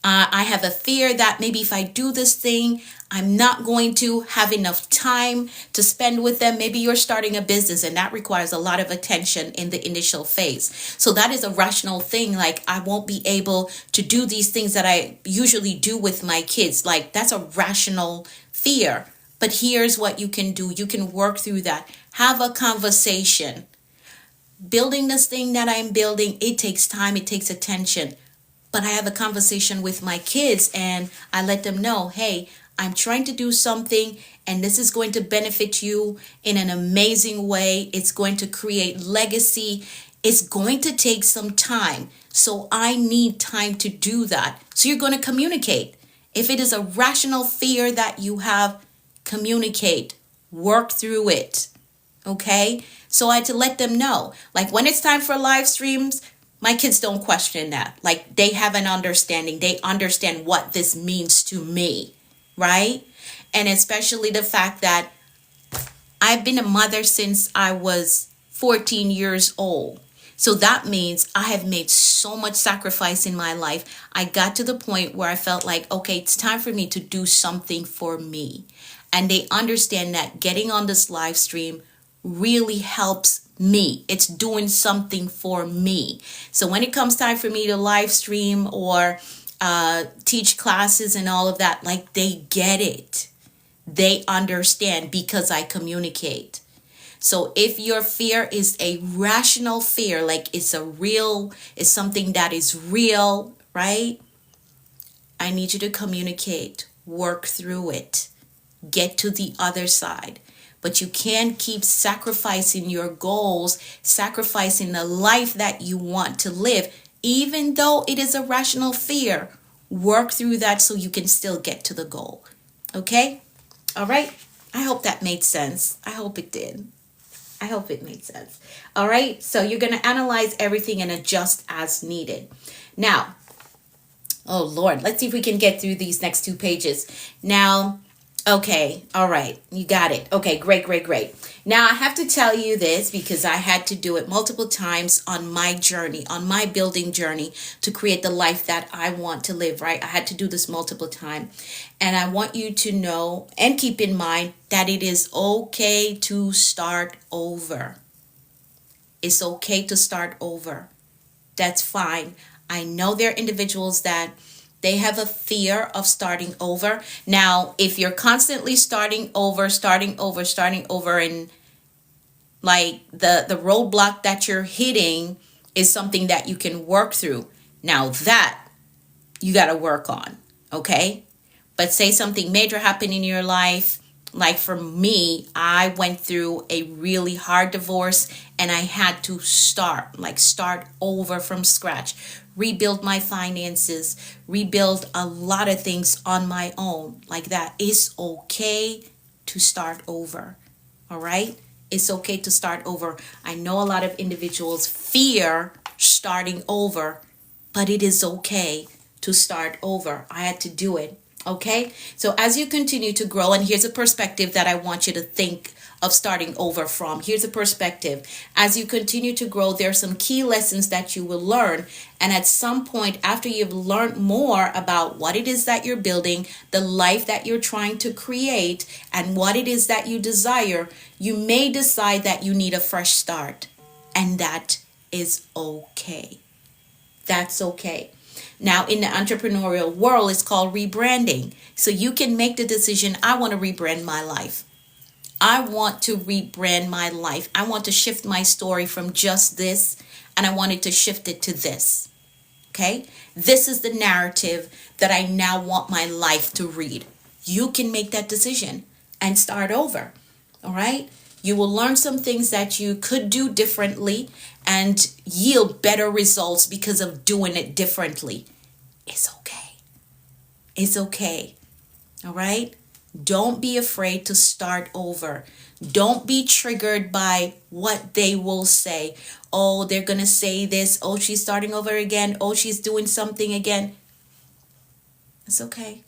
A: I have a fear that maybe if I do this thing, I'm not going to have enough time to spend with them. Maybe you're starting a business and that requires a lot of attention in the initial phase. So that is a rational thing. Like, I won't be able to do these things that I usually do with my kids. Like, that's a rational fear. But here's what you can do. You can work through that. Have a conversation. Building this thing that I'm building, it takes time, it takes attention. But I have a conversation with my kids and I let them know, hey, I'm trying to do something and this is going to benefit you in an amazing way. It's going to create legacy. It's going to take some time. So I need time to do that. So you're going to communicate. If it is a rational fear that you have, communicate, work through it. Okay? So I had to let them know. Like, when it's time for live streams, my kids don't question that. Like, they have an understanding. They understand what this means to me, right? And especially the fact that I've been a mother since I was 14 years old. So that means I have made so much sacrifice in my life. I got to the point where I felt like, okay, it's time for me to do something for me. And they understand that getting on this live stream really helps me. It's doing something for me. So when it comes time for me to live stream or teach classes and all of that, like, they get it. They understand because I communicate. So if your fear is a rational fear, like it's something that is real, right? I need you to communicate, work through it, get to the other side. But you can't keep sacrificing your goals, sacrificing the life that you want to live, even though it is a rational fear. Work through that so you can still get to the goal. Okay? All right? I hope that made sense. I hope it did. I hope it made sense. All right? So you're going to analyze everything and adjust as needed. Now, oh Lord, let's see if we can get through these next 2 pages. Now, okay, all right, you got it. Okay, great. Now I have to tell you this because I had to do it multiple times on my journey, on my building journey to create the life that I want to live, right? I had to do this multiple times. And I want you to know and keep in mind that it is okay to start over. It's okay to start over. That's fine. I know there are individuals that they have a fear of starting over. Now, if you're constantly starting over, and like the roadblock that you're hitting is something that you can work through. Now that you got to work on, okay? But say something major happened in your life. Like for me, I went through a really hard divorce and I had to start over from scratch, rebuild my finances, rebuild a lot of things on my own. Like that. It's okay to start over. All right? It's okay to start over. I know a lot of individuals fear starting over, but it is okay to start over. I had to do it. Okay, so as you continue to grow, and here's a perspective that I want you to think of starting over from. Here's a perspective. As you continue to grow, there are some key lessons that you will learn. And at some point, after you've learned more about what it is that you're building, the life that you're trying to create, and what it is that you desire, you may decide that you need a fresh start. And that is okay. That's okay. Now, in the entrepreneurial world, it's called rebranding. So you can make the decision, I want to rebrand my life. I want to rebrand my life. I want to shift my story from just this, and I wanted to shift it to this. Okay? This is the narrative that I now want my life to read. you can make that decision and start over. All right? You will learn some things that you could do differently and yield better results because of doing it differently. It's okay. It's okay. All right? Don't be afraid to start over. Don't be triggered by what they will say. Oh, they're going to say this. Oh, she's starting over again. Oh, she's doing something again. It's okay.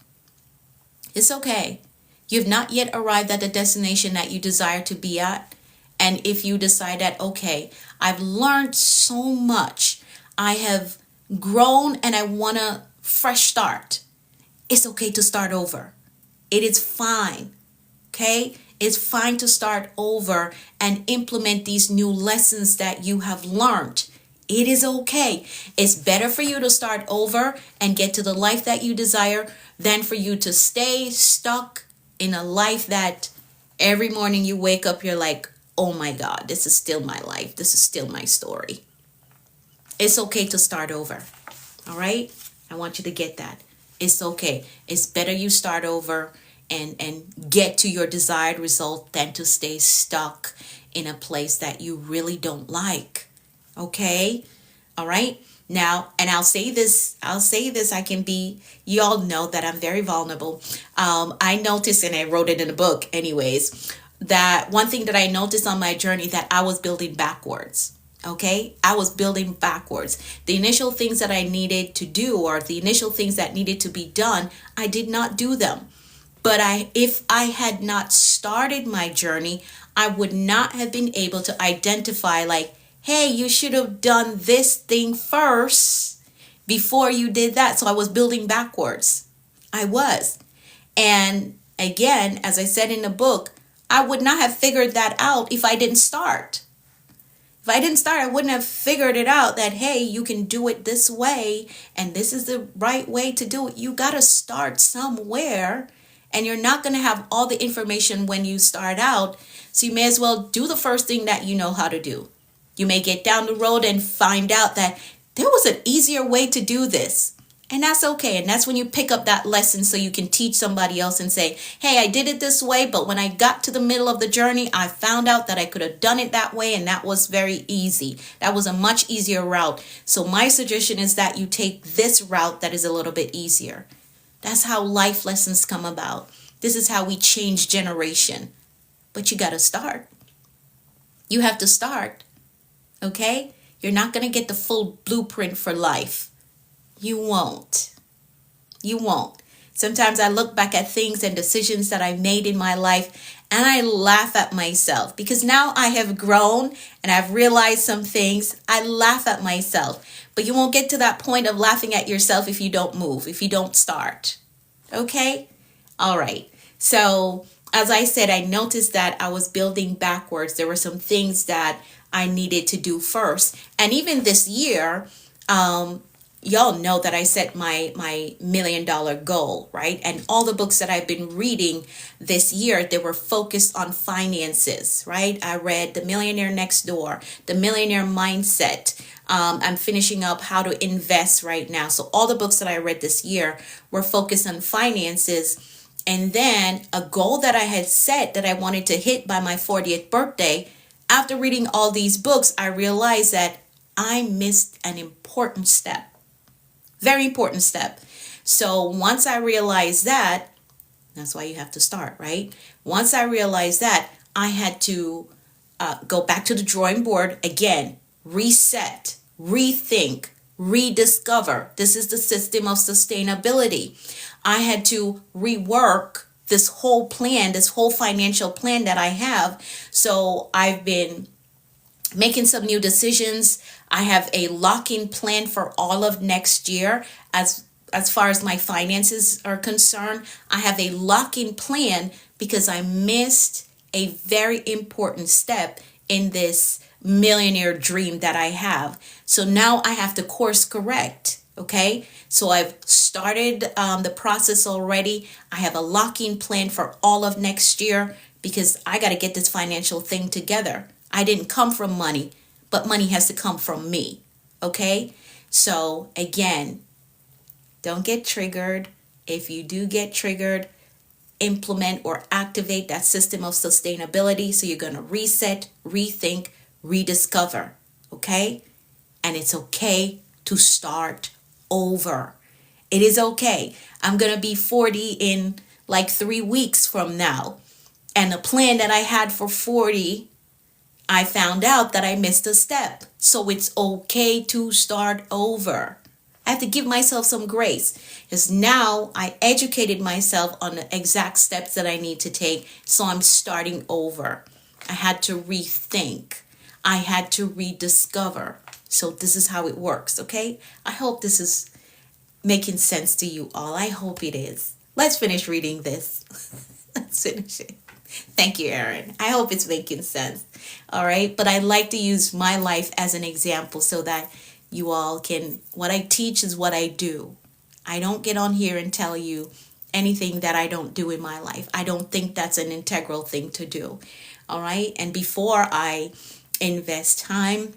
A: It's okay. You've not yet arrived at the destination that you desire to be at. And if you decide that, okay, I've learned so much, I have grown and I want a fresh start, it's okay to start over. It is fine. Okay? It's fine to start over and implement these new lessons that you have learned. It is okay. It's better for you to start over and get to the life that you desire than for you to stay stuck in a life that every morning you wake up, you're like, oh my God, this is still my life. This is still my story. It's okay to start over. All right? I want you to get that. It's okay. It's better you start over and get to your desired result than to stay stuck in a place that you really don't like. Okay? All right? Now, and I'll say this, I can be, you all know that I'm very vulnerable. I noticed, and I wrote it in a book anyways, that one thing that I noticed on my journey that I was building backwards. Okay, I was building backwards. The initial things that I needed to do, or the initial things that needed to be done, I did not do them. But if I had not started my journey, I would not have been able to identify like, hey, you should have done this thing first before you did that. So I was building backwards. I was. And again, as I said in the book, I would not have figured that out if I didn't start. If I didn't start, I wouldn't have figured it out that, hey, you can do it this way and this is the right way to do it. You got to start somewhere, and you're not going to have all the information when you start out. So you may as well do the first thing that you know how to do. You may get down the road and find out that there was an easier way to do this. And that's okay. And that's when you pick up that lesson so you can teach somebody else and say, hey, I did it this way, but when I got to the middle of the journey, I found out that I could have done it that way, and that was very easy. That was a much easier route. So my suggestion is that you take this route that is a little bit easier. That's how life lessons come about. This is how we change generation. But you got to start. You have to start. Okay? You're not going to get the full blueprint for life. You won't. You won't. Sometimes I look back at things and decisions that I made in my life and I laugh at myself because now I have grown and I've realized some things. I laugh at myself. But you won't get to that point of laughing at yourself if you don't move, if you don't start. Okay? All right. So as I said, I noticed that I was building backwards. There were some things that I needed to do first. And even this year, y'all know that I set my $1 million goal, right? And all the books that I've been reading this year, they were focused on finances, right? I read The Millionaire Next Door, The Millionaire Mindset. I'm finishing up How to Invest right now. So all the books that I read this year were focused on finances. And then a goal that I had set that I wanted to hit by my 40th birthday, after reading all these books, I realized that I missed an important step. Very important step. So once I realized that, that's why you have to start, right? Once I realized that, I had to go back to the drawing board again, reset, rethink, rediscover. This is the system of sustainability. I had to rework this whole plan, this whole financial plan that I have. So I've been making some new decisions. I have a lock-in plan for all of next year. As far as my finances are concerned, I have a lock-in plan because I missed a very important step in this millionaire dream that I have. So now I have to course correct. Okay, so I've started the process already. I have a lock-in plan for all of next year because I got to get this financial thing together. I didn't come from money, but money has to come from me. Okay, so again, don't get triggered. If you do get triggered, implement or activate that system of sustainability. So you're going to reset, rethink, rediscover. Okay? And it's okay to start over. It is okay. I'm going to be 40 in like 3 weeks from now. And the plan that I had for 40, I found out that I missed a step. So it's okay to start over. I have to give myself some grace because now I educated myself on the exact steps that I need to take. So I'm starting over. I had to rethink. I had to rediscover. So this is how it works, okay? I hope this is making sense to you all. I hope it is. Let's finish reading this. Let's finish it. Thank you, Erin. I hope it's making sense. All right. But I like to use my life as an example so that you all can, what I teach is what I do. I don't get on here and tell you anything that I don't do in my life. I don't think that's an integral thing to do. All right. And before I invest time,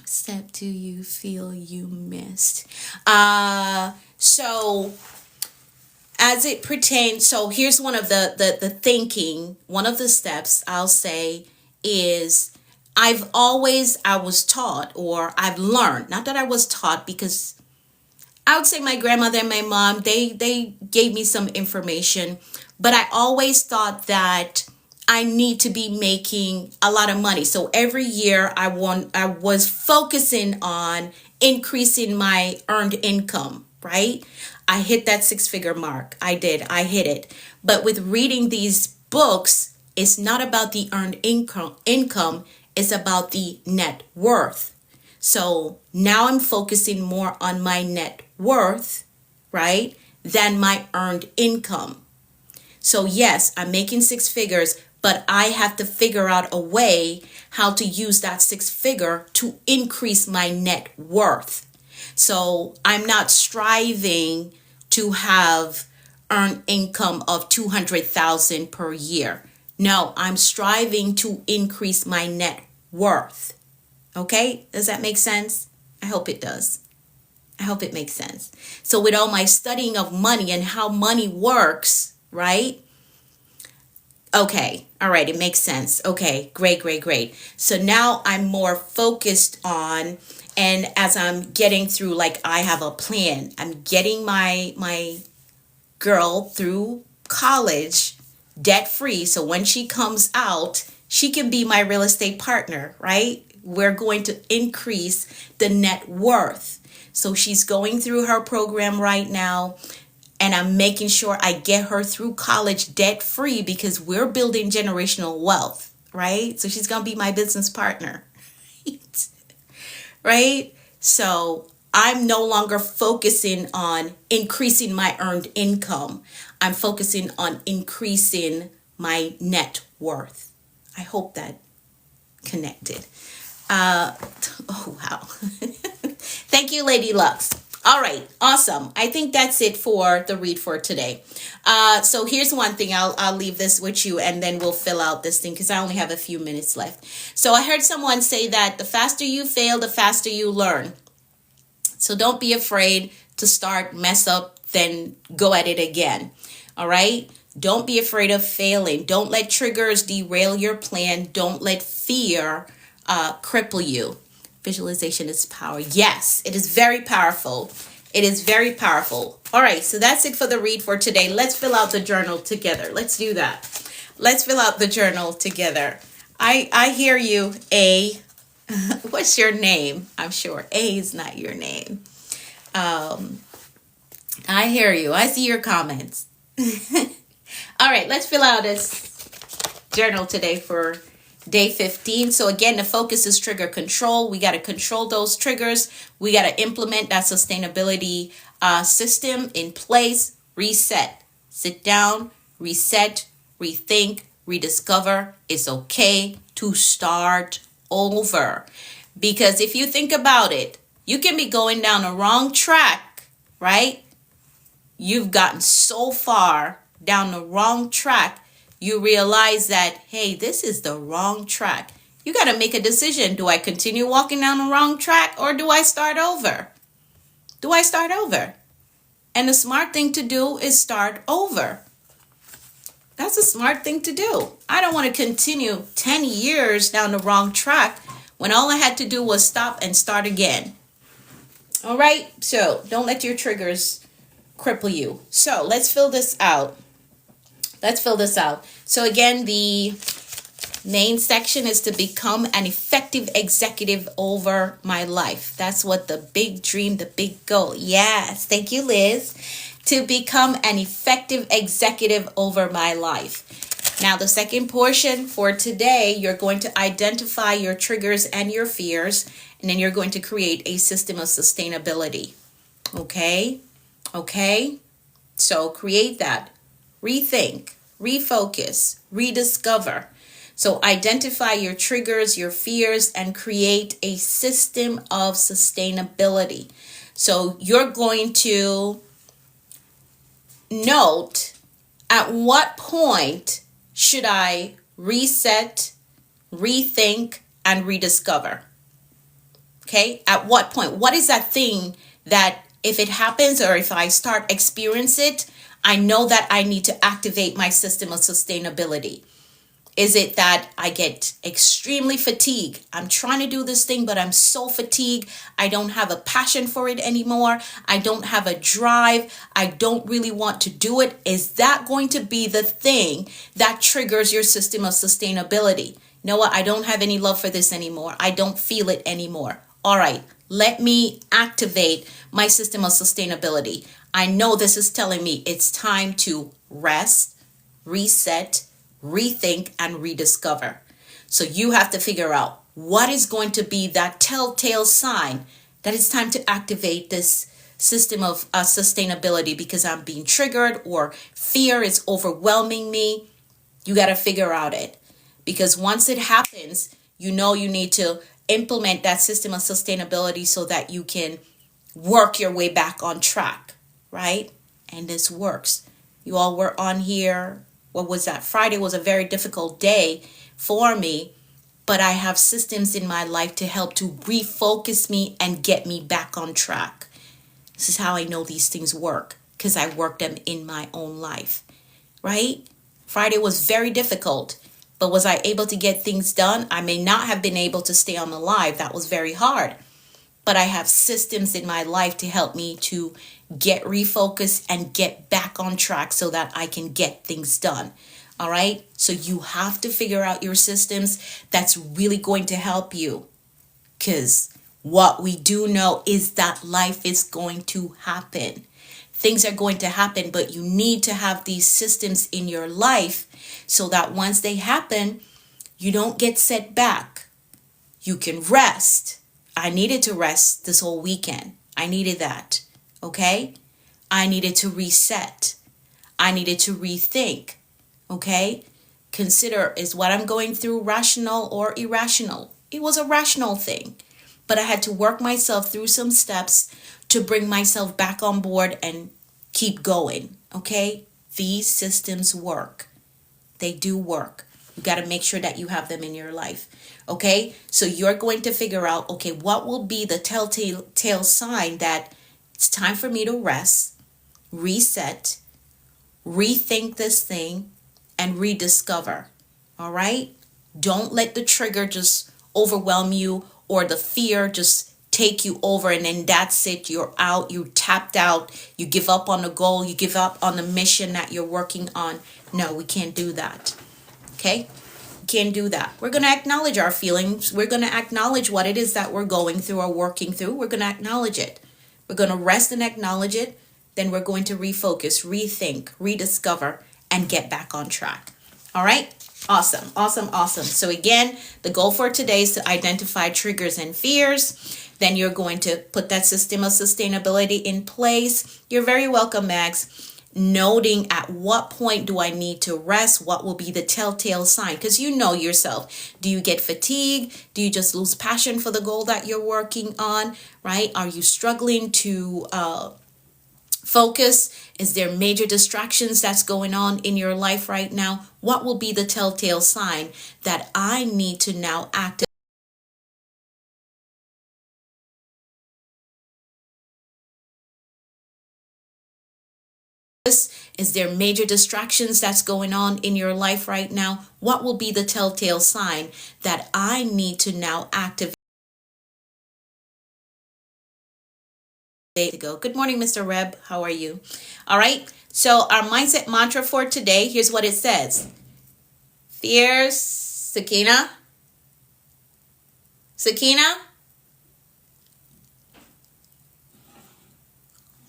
A: step do you feel you missed? So as it pertains, so here's one of the thinking, one of the steps I'll say is I was taught, or I've learned, not that I was taught, because I would say my grandmother and my mom, they gave me some information, but I always thought that I need to be making a lot of money. So every year I was focusing on increasing my earned income, right? I hit that 6-figure mark. I hit it. But with reading these books, it's not about the earned income, it's about the net worth. So now I'm focusing more on my net worth, right, than my earned income. So yes, I'm making 6 figures, but I have to figure out a way how to use that 6 figure to increase my net worth. So I'm not striving to have earned income of $200,000 per year. No, I'm striving to increase my net worth. Okay? Does that make sense? I hope it does. I hope it makes sense. So with all my studying of money and how money works, right? Okay. All right. It makes sense. Okay. Great. So now I'm more focused on, and as I'm getting through, like I have a plan. I'm getting my girl through college debt free. So when she comes out, she can be my real estate partner, right? We're going to increase the net worth. So she's going through her program right now. And I'm making sure I get her through college debt free because we're building generational wealth, right? So she's going to be my business partner, right? So I'm no longer focusing on increasing my earned income. I'm focusing on increasing my net worth. I hope that connected. Oh, wow. Thank you, Lady Lux. All right, awesome. I think that's it for the read for today. So here's one thing. I'll leave this with you, and then we'll fill out this thing because I only have a few minutes left. So I heard someone say that the faster you fail, the faster you learn. So don't be afraid to start, mess up, then go at it again. All right? Don't be afraid of failing. Don't let triggers derail your plan. Don't let fear cripple you. Visualization is power. Yes, it is very powerful. It is very powerful. All right, so that's it for the read for today. Let's fill out the journal together. Let's do that. Let's fill out the journal together. I hear you, A. What's your name? I'm sure A is not your name. I hear you. I see your comments. All right, let's fill out this journal today for day 15. So again, the focus is trigger control. We got to control those triggers. We got to implement that sustainability system in place. Reset. Sit down, reset, rethink, rediscover. It's okay to start over. Because if you think about it, you can be going down a wrong track, right? You've gotten so far down the wrong track, you realize that, hey, this is the wrong track. You got to make a decision. Do I continue walking down the wrong track, or do I start over? Do I start over? And the smart thing to do is start over. That's a smart thing to do. I don't want to continue 10 years down the wrong track when all I had to do was stop and start again. All right? So don't let your triggers cripple you. So let's fill this out. Let's fill this out. So again, the main section is to become an effective executive over my life. That's what the big dream, the big goal. Yes, thank you, Liz. To become an effective executive over my life. Now, the second portion for today, you're going to identify your triggers and your fears, and then you're going to create a system of sustainability. Okay? Okay? So create that. Rethink, refocus, rediscover. So identify your triggers, your fears, and create a system of sustainability. So you're going to note at what point should I reset, rethink, and rediscover. Okay? At what point? What is that thing that if it happens or if I start experience it, I know that I need to activate my system of sustainability? Is it that I get extremely fatigued? I'm trying to do this thing, but I'm so fatigued. I don't have a passion for it anymore. I don't have a drive. I don't really want to do it. Is that going to be the thing that triggers your system of sustainability? You know what? I don't have any love for this anymore. I don't feel it anymore. All right, let me activate my system of sustainability. I know this is telling me it's time to rest, reset, rethink, and rediscover. So you have to figure out what is going to be that telltale sign that it's time to activate this system of sustainability because I'm being triggered or fear is overwhelming me. You got to figure out it because once it happens, you know you need to implement that system of sustainability so that you can work your way back on track, right? And this works. You all were on here. What was that? Friday was a very difficult day for me, but I have systems in my life to help to refocus me and get me back on track. This is how I know these things work because I work them in my own life, right? Friday was very difficult, but was I able to get things done? I may not have been able to stay on the live. That was very hard. But I have systems in my life to help me to get refocused and get back on track so that I can get things done. All right. So you have to figure out your systems. That's really going to help you because what we do know is that life is going to happen. Things are going to happen, but you need to have these systems in your life so that once they happen, you don't get set back. You can rest. I needed to rest this whole weekend. I needed that. Okay? I needed to reset. I needed to rethink. Okay? Consider, is what I'm going through rational or irrational? It was a rational thing. But I had to work myself through some steps to bring myself back on board and keep going. Okay? These systems work. They do work. You got to make sure that you have them in your life. Okay? So you're going to figure out, okay, what will be the telltale sign that it's time for me to rest, reset, rethink this thing, and rediscover. All right? Don't let the trigger just overwhelm you or the fear just take you over and then that's it. You're out. You tapped out. You give up on the goal. You give up on the mission that you're working on. No, we can't do that. Okay? We can't do that. We're going to acknowledge our feelings. We're going to acknowledge what it is that we're going through or working through. We're going to acknowledge it. We're going to rest and acknowledge it. Then we're going to refocus, rethink, rediscover, and get back on track. All right? Awesome, awesome, awesome. So again, the goal for today is to identify triggers and fears. Then you're going to put that system of sustainability in place. You're very welcome, Max. Noting at what point do I need to rest? What will be the telltale sign? Because you know yourself. Do you get fatigued? Do you just lose passion for the goal that you're working on? Right? Are you struggling to focus? Is there major distractions that's going on in your life right now? What will be the telltale sign that I need to now act Is there major distractions that's going on in your life right now? What will be the telltale sign that I need to now activate? To go. Good morning, Mr. Reb. How are you? All right. So our mindset mantra for today, here's what it says. Fears, Sakina. Sakina?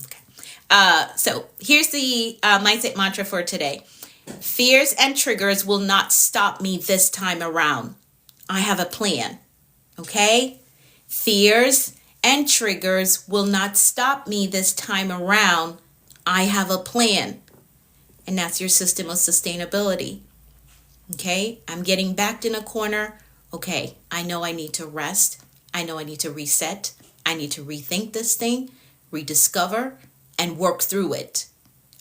A: Okay. So here's the mindset mantra for today. Fears and triggers will not stop me this time around. I have a plan. Okay? Fears and triggers will not stop me this time around. I have a plan. And that's your system of sustainability. Okay? I'm getting backed in a corner. Okay, I know I need to rest. I know I need to reset. I need to rethink this thing, rediscover, and work through it.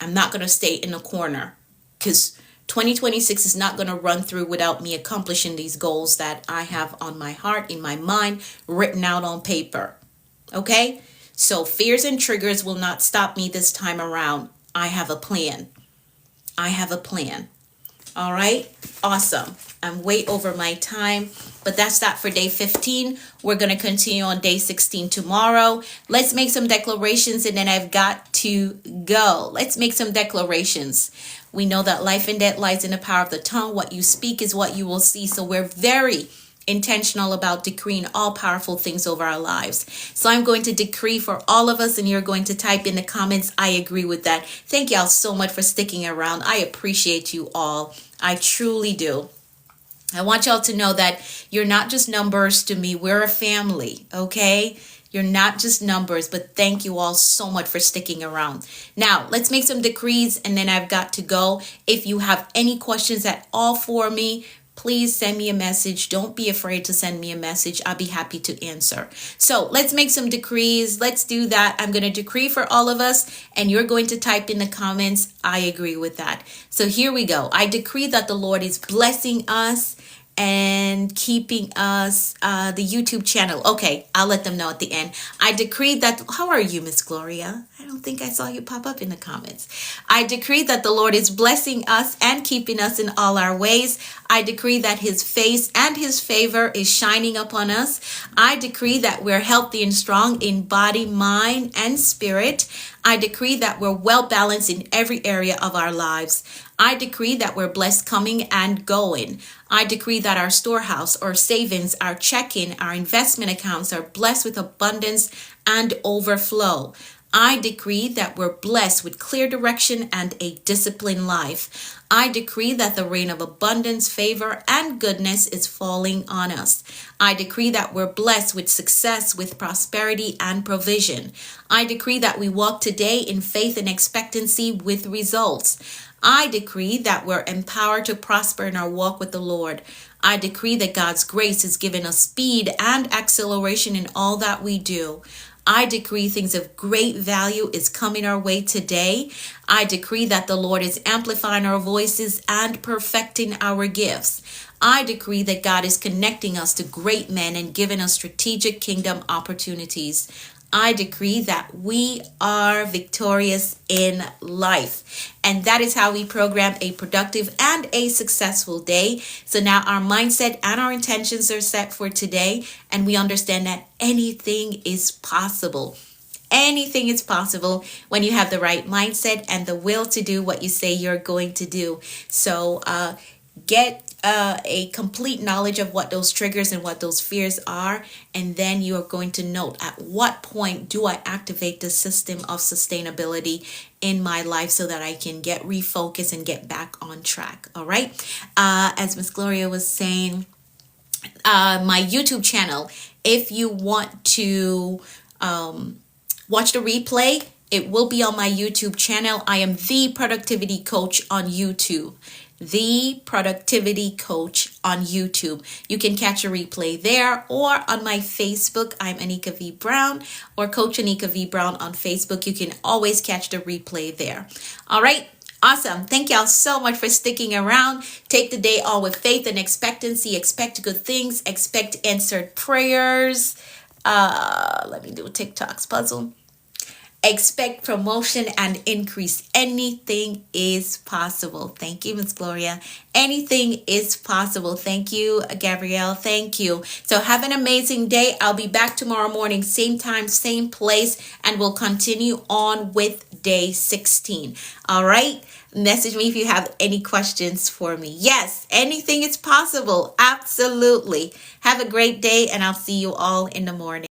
A: I'm not going to stay in a corner because 2026 is not going to run through without me accomplishing these goals that I have on my heart, in my mind, written out on paper. Okay? So fears and triggers will not stop me this time around. I have a plan. I have a plan. All right? Awesome. I'm way over my time, but that's that for day 15. We're going to continue on day 16 tomorrow. Let's make some declarations and then I've got to go. Let's make some declarations. We know that life and death lies in the power of the tongue. What you speak is what you will see. So we're very intentional about decreeing all powerful things over our lives. So I'm going to decree for all of us and you're going to type in the comments, I agree with that. Thank y'all so much for sticking around. I appreciate you all. I truly do. I want y'all to know that you're not just numbers to me. We're a family, okay? You're not just numbers, but thank you all so much for sticking around. Now, let's make some decrees and then I've got to go. If you have any questions at all for me, please send me a message. Don't be afraid to send me a message. I'll be happy to answer. So let's make some decrees. Let's do that. I'm going to decree for all of us and you're going to type in the comments, I agree with that. So here we go. I decree that the Lord is blessing us and keeping us the YouTube channel. Okay, I'll let them know at the end. I decree that, how are you, Miss Gloria? I don't think I saw you pop up in the comments. I decree that the Lord is blessing us and keeping us in all our ways. I decree that his face and his favor is shining upon us. I decree that we're healthy and strong in body, mind, and spirit. I decree that we're well balanced in every area of our lives. I decree that we're blessed coming and going. I decree that our storehouse, our savings, our checking, our investment accounts are blessed with abundance and overflow. I decree that we're blessed with clear direction and a disciplined life. I decree that the rain of abundance, favor, and goodness is falling on us. I decree that we're blessed with success, with prosperity and provision. I decree that we walk today in faith and expectancy with results. I decree that we're empowered to prosper in our walk with the Lord. I decree that God's grace is giving us speed and acceleration in all that we do. I decree things of great value is coming our way today. I decree that the Lord is amplifying our voices and perfecting our gifts. I decree that God is connecting us to great men and giving us strategic kingdom opportunities. I decree that we are victorious in life. And that is how we program a productive and a successful day. So now our mindset and our intentions are set for today. And we understand that anything is possible. Anything is possible when you have the right mindset and the will to do what you say you're going to do. So get a complete knowledge of what those triggers and what those fears are, and then you are going to note at what point do I activate the system of sustainability in my life so that I can get refocused and get back on track. All right. As Miss Gloria was saying, my YouTube channel, if you want to watch the replay, it will be on my YouTube channel. I am the productivity coach on YouTube. The Productivity Coach on YouTube. You can catch a replay there or on my Facebook. I'm Anika V. Brown or Coach Anika V. Brown on Facebook. You can always catch the replay there. All right. Awesome. Thank y'all so much for sticking around. Take the day all with faith and expectancy. Expect good things. Expect answered prayers. Let me do a TikTok's puzzle. Expect promotion and increase. Anything is possible. Thank you, Miss Gloria. Anything is possible. Thank you, Gabrielle. Thank you. So have an amazing day. I'll be back tomorrow morning, same time, same place, and we'll continue on with day 16. All right. Message me if you have any questions for me. Yes, anything is possible. Absolutely. Have a great day, and I'll see you all in the morning.